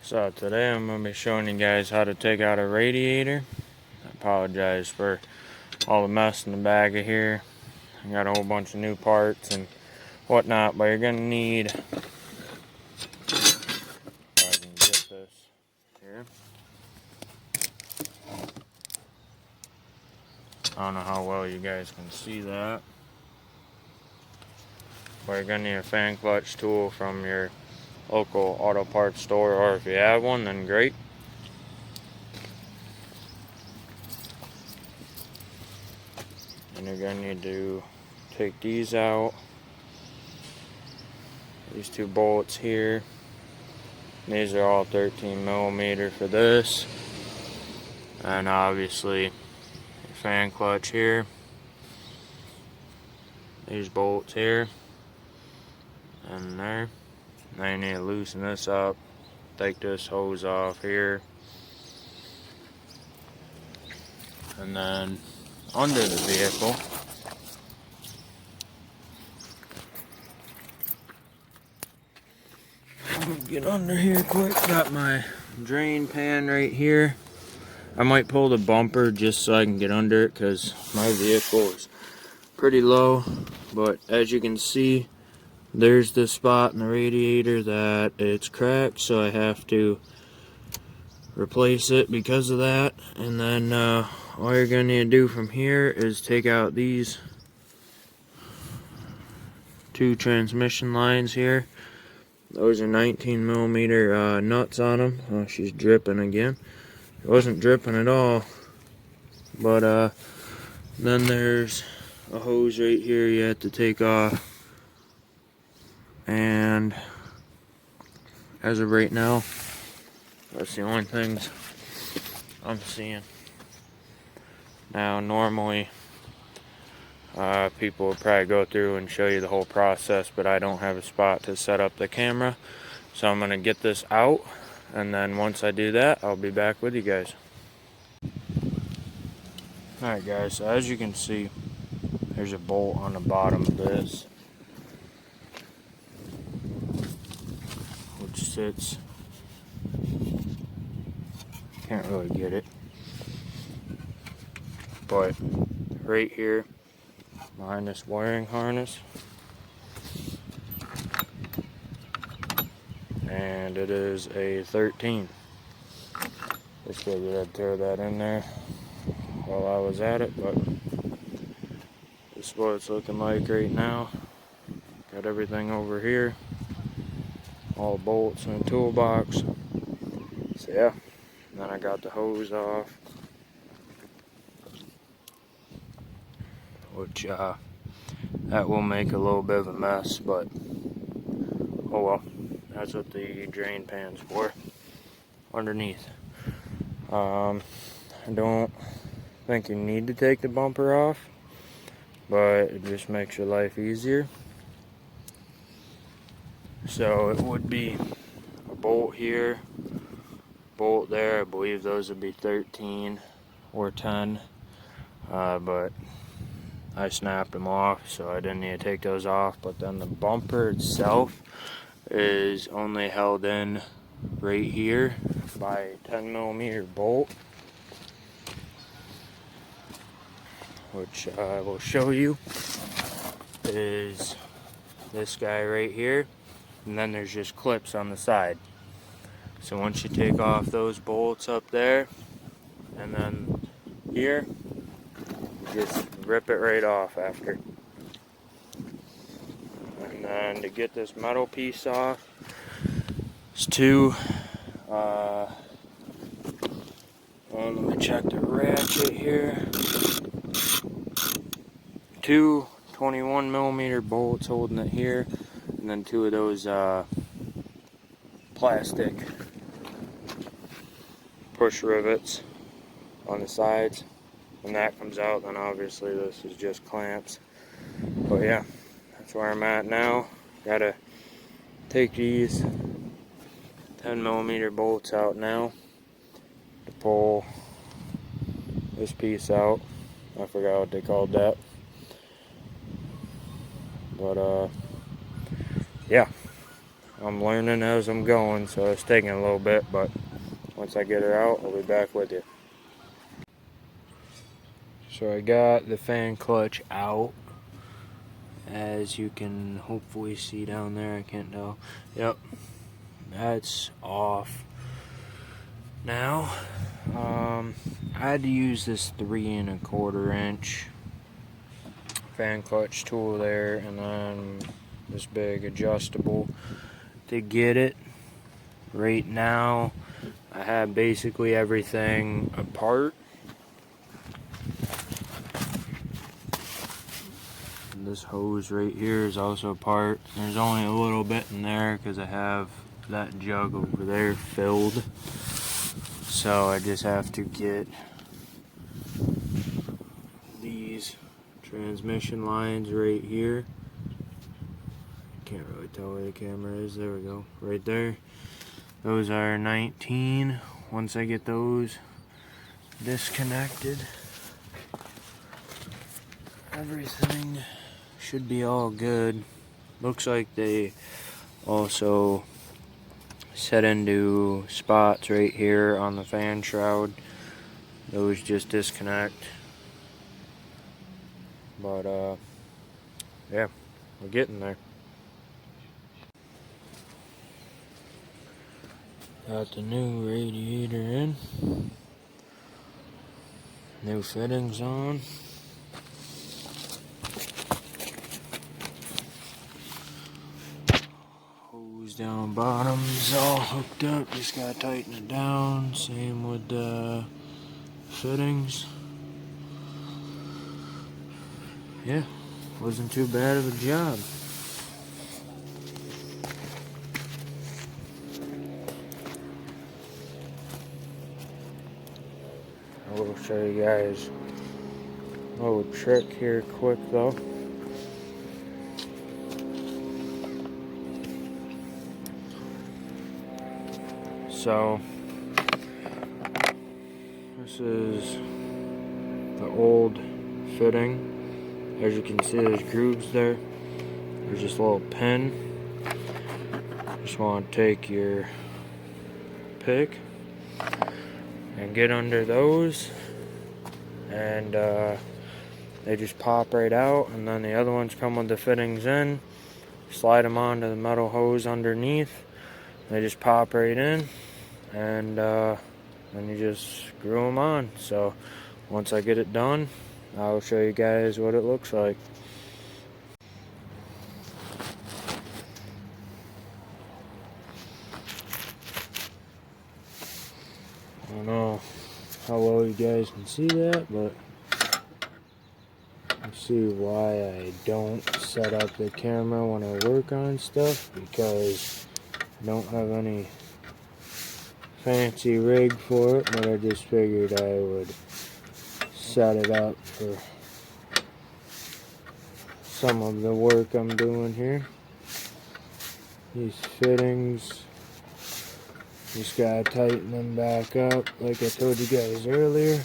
So today I'm going to be showing you guys how to take out a radiator. I apologize for all the mess in the bag of here. I got a whole bunch of new parts and whatnot, but you're going to need, if I can get this here. I don't know how well you guys can see that. But you're going to need a fan clutch tool from your local auto parts store, or if you have one, then great. And you're going to need to take these out. These two bolts here. These are all 13mm for this. And obviously your fan clutch here. These bolts here. And there. Now you need to loosen this up. Take this hose off here. And then under the vehicle, get under here quick. Got my drain pan right here. I might pull the bumper just so I can get under it because my vehicle is pretty low. But as you can see, there's the spot in the radiator that it's cracked, so I have to replace it because of that. And then all you're going to need to do from here is take out these two transmission lines here. Those are 19mm nuts on them. Oh, she's dripping again. It wasn't dripping at all. But then there's a hose right here you have to take off. And as of right now, that's the only things I'm seeing. Now normally people would probably go through and show you the whole process, but I don't have a spot to set up the camera, so I'm going to get this out, and then once I do that, I'll be back with you guys. Alright guys, so as you can see, there's a bolt on the bottom of this, which sits, can't really get it, but right here behind this wiring harness, and it is a 13. Just figured I'd throw that in there while I was at it, but this is what it's looking like right now. Got everything over here, all the bolts in the toolbox. So yeah, then I got the hose off, which that will make a little bit of a mess, but oh well, that's what the drain pan's for, underneath. I don't think you need to take the bumper off, but it just makes your life easier. So it would be a bolt here, bolt there. I believe those would be 13 or 10, but I snapped them off, so I didn't need to take those off. But then the bumper itself is only held in right here by a 10mm bolt, which I will show you is this guy right here, and then there's just clips on the side. So once you take off those bolts up there and then here, just rip it right off after. And then to get this metal piece off, it's two let me check the ratchet here. Two 21mm bolts holding it here, and then two of those plastic push rivets on the sides. When that comes out, then obviously this is just clamps. But yeah, that's where I'm at now. Gotta take these 10mm bolts out now to pull this piece out. I forgot what they called that. But yeah, I'm learning as I'm going, so it's taking a little bit, but once I get her out, I'll be back with you. So I got the fan clutch out, as you can hopefully see down there. I can't tell. Yep, that's off now. I had to use this 3 1/4 inch fan clutch tool there, and then this big adjustable to get it. Right now I have basically everything apart. This hose right here is also apart. There's only a little bit in there because I have that jug over there filled, so I just have to get these transmission lines right here. Can't really tell where the camera is. There we go, right there. Those are 19. Once I get those disconnected, everything should be all good. Looks like they also set into spots right here on the fan shroud. Those just disconnect. But yeah, we're getting there. Got the new radiator in. New fittings on. Hose down bottom is all hooked up. Just gotta tighten it down. Same with the fittings. Yeah, wasn't too bad of a job. I will show you guys a little trick here quick though. So this is the old fitting. As you can see, there's grooves there. There's just a little pin. Just want to take your pick and get under those, and they just pop right out, and then the other ones come with the fittings in. Slide them onto the metal hose underneath. They just pop right in, and then you just screw them on. So once I get it done, I'll show you guys what it looks like. I don't know how well you guys can see that, but you see why I don't set up the camera when I work on stuff, because I don't have any fancy rig for it, but I just figured I would set it up for some of the work I'm doing here. These fittings, just gotta tighten them back up like I told you guys earlier.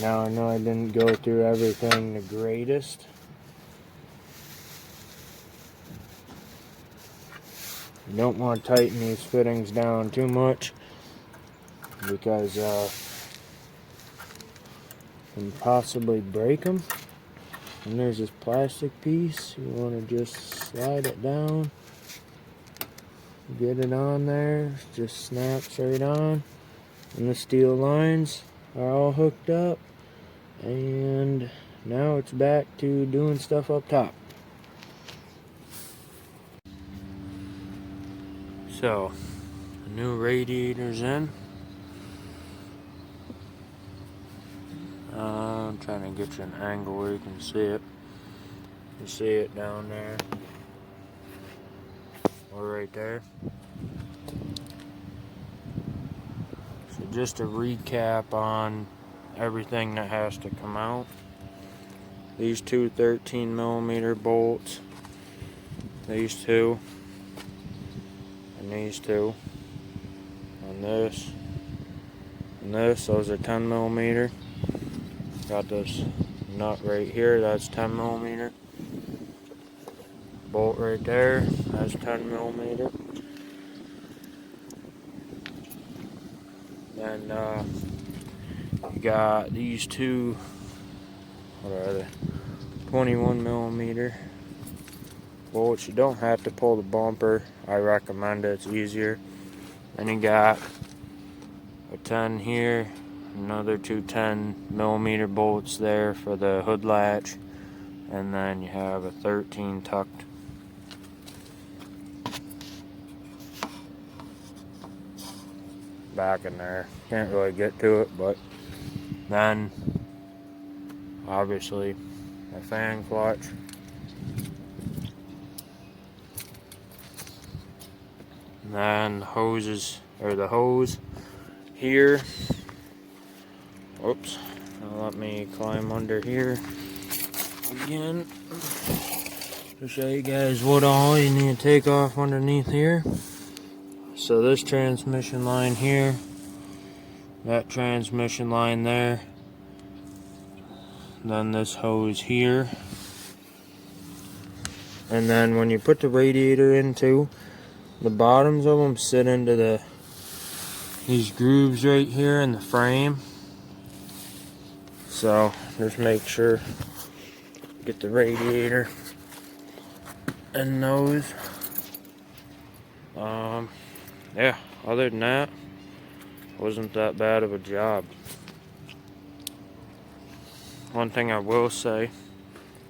Now I know I didn't go through everything the greatest. You don't want to tighten these fittings down too much, because you can possibly break them. And there's this plastic piece. You want to just slide it down, get it on there, just snaps right on, and the steel lines are all hooked up, and now it's back to doing stuff up top. So the new radiator's in. I'm trying to get you an angle where you can see it. You see it down there, or right there. So just a recap on everything that has to come out. These two 13mm bolts, these two, and these two, and this, and this. Those are 10 millimeter. Got this nut right here, that's 10 millimeter. Bolt right there, that's 10 millimeter. Then you got these two, what are they? 21 millimeter bolts. You don't have to pull the bumper. I recommend it, it's easier. Then you got a 10 here, another two 10 millimeter bolts there for the hood latch, and then you have a 13 tucked back in there. Can't really get to it, but then obviously a fan clutch, and then the hoses, or the hose here. Oops, now let me climb under here again to show you guys what all you need to take off underneath here. So this transmission line here, that transmission line there, then this hose here, and then when you put the radiator into, the bottoms of them sit into these grooves right here in the frame. So just make sure get the radiator in those. Yeah, other than that, wasn't that bad of a job. One thing I will say,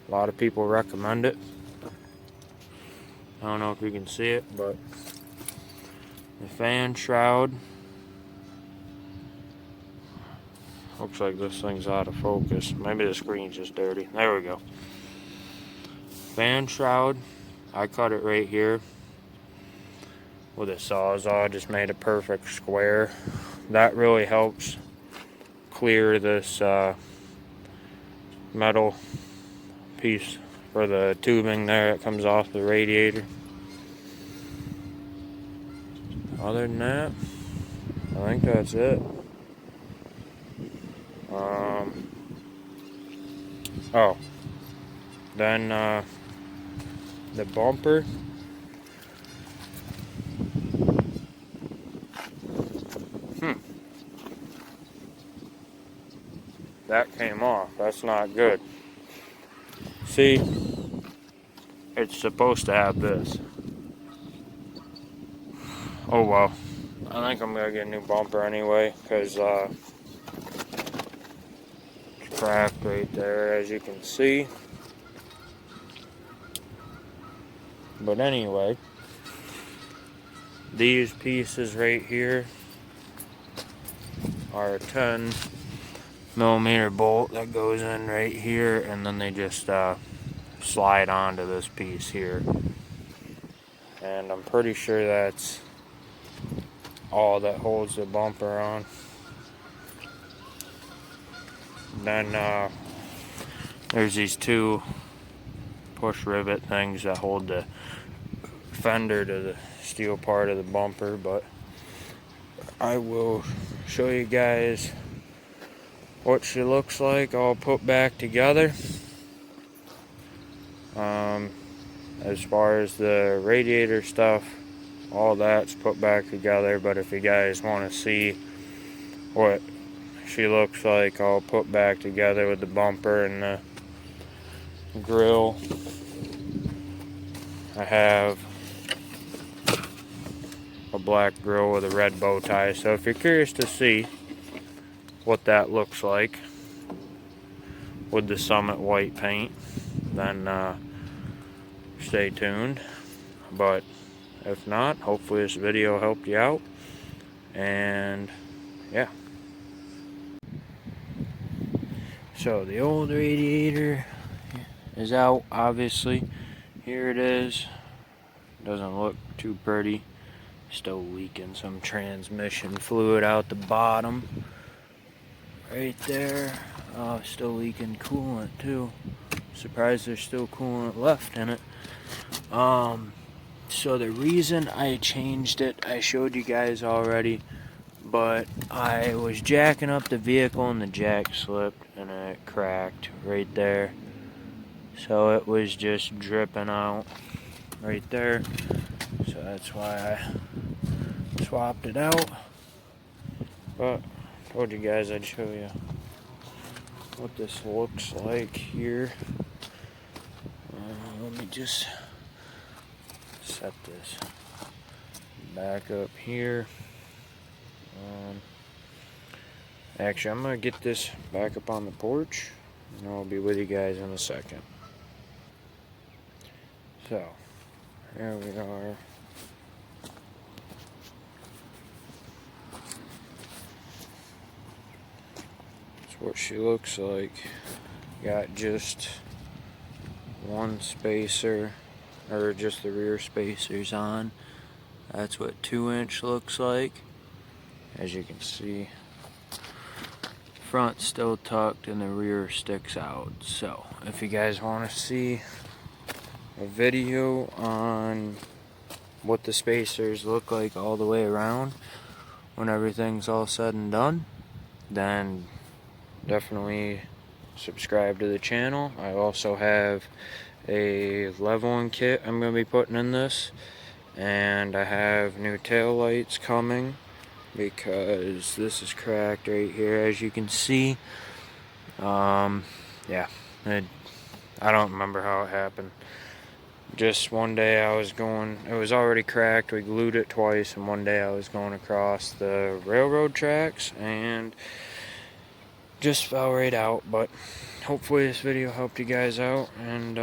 a lot of people recommend it. I don't know if you can see it, but the fan shroud, looks like this thing's out of focus. Maybe the screen's just dirty. There we go. Fan shroud, I cut it right here with a sawzall, just made a perfect square. That really helps clear this metal piece for the tubing there that comes off the radiator. Other than that, I think that's it. Oh, then the bumper, that came off. That's not good. See, it's supposed to have this. Oh well, I think I'm gonna get a new bumper anyway, because it's cracked right there, as you can see. But anyway, these pieces right here are a 10 millimeter bolt that goes in right here, and then they just slide onto this piece here. And I'm pretty sure that's all that holds the bumper on. Then there's these two push rivet things that hold the fender to the steel part of the bumper, but I will show you guys what she looks like all put back together. As far as the radiator stuff, all that's put back together, but if you guys want to see what she looks like all put back together with the bumper and the grill, I have a black grill with a red bow tie. So if you're curious to see what that looks like with the Summit white paint, then stay tuned. But if not, hopefully this video helped you out, and yeah. So the old radiator is out, obviously. Here it is. Doesn't look too pretty. Still leaking some transmission fluid out the bottom right there. Still leaking coolant too. Surprised there's still coolant left in it. So the reason I changed it, I showed you guys already, but I was jacking up the vehicle and the jack slipped and it cracked right there. So it was just dripping out right there. So that's why I swapped it out. But I told you guys I'd show you what this looks like here. Let me just set this back up here. Actually, I'm gonna get this back up on the porch and I'll be with you guys in a second. So, here we are. That's what she looks like. Got just one spacer, or just the rear spacers on. That's what 2-inch looks like. As you can see, front still tucked and the rear sticks out. So if you guys want to see a video on what the spacers look like all the way around when everything's all said and done, then definitely subscribe to the channel. I also have a leveling kit I'm going to be putting in this, and I have new tail lights coming because this is cracked right here, as you can see. Yeah, I don't remember how it happened. Just one day I was going, it was already cracked, we glued it twice, and one day I was going across the railroad tracks and just fell right out. But hopefully this video helped you guys out, and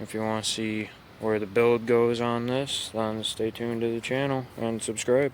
if you want to see where the build goes on this, then stay tuned to the channel and subscribe.